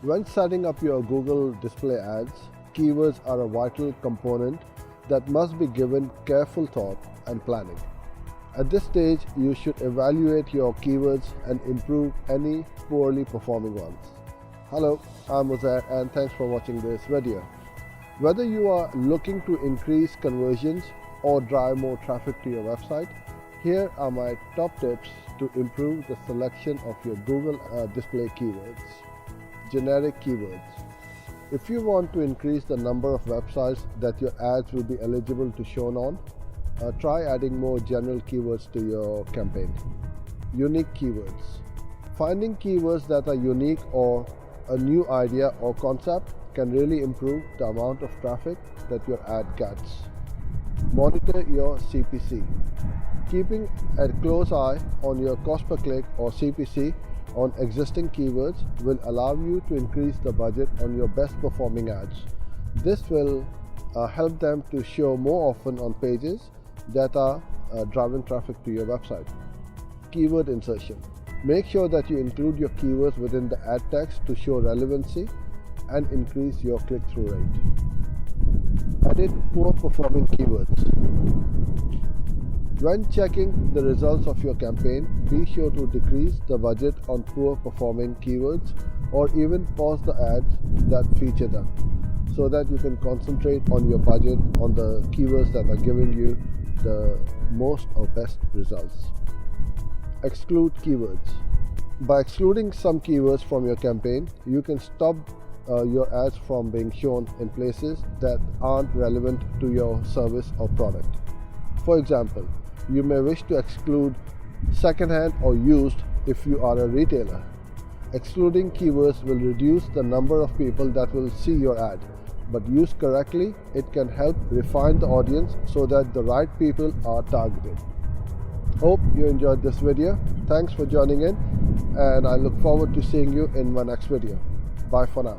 When setting up your Google display ads, keywords are a vital component that must be given careful thought and planning. At this stage, you should evaluate your keywords and improve any poorly performing ones. Hello, I'm Uzair and thanks for watching this video. Whether you are looking to increase conversions or drive more traffic to your website, here are my top tips to improve the selection of your Google display keywords. Generic keywords. If you want to increase the number of websites that your ads will be eligible to show on, try adding more general keywords to your campaign. Unique keywords. Finding keywords that are unique or a new idea or concept can really improve the amount of traffic that your ad gets. Monitor your CPC. Keeping a close eye on your cost per click or CPC on existing keywords will allow you to increase the budget on your best performing ads. This will help them to show more often on pages that are driving traffic to your website. Keyword insertion. Make sure that you include your keywords within the ad text to show relevancy and increase your click-through rate. Edit poor performing keywords. When checking the results of your campaign, be sure to decrease the budget on poor performing keywords or even pause the ads that feature them so that you can concentrate on your budget on the keywords that are giving you the most or best results. Exclude keywords. By excluding some keywords from your campaign, you can stop your ads from being shown in places that aren't relevant to your service or product. For example, you may wish to exclude second-hand or used if you are a retailer. Excluding keywords will reduce the number of people that will see your ad, but used correctly, it can help refine the audience so that the right people are targeted. Hope you enjoyed this video. Thanks for joining in, and I look forward to seeing you in my next video. Bye for now.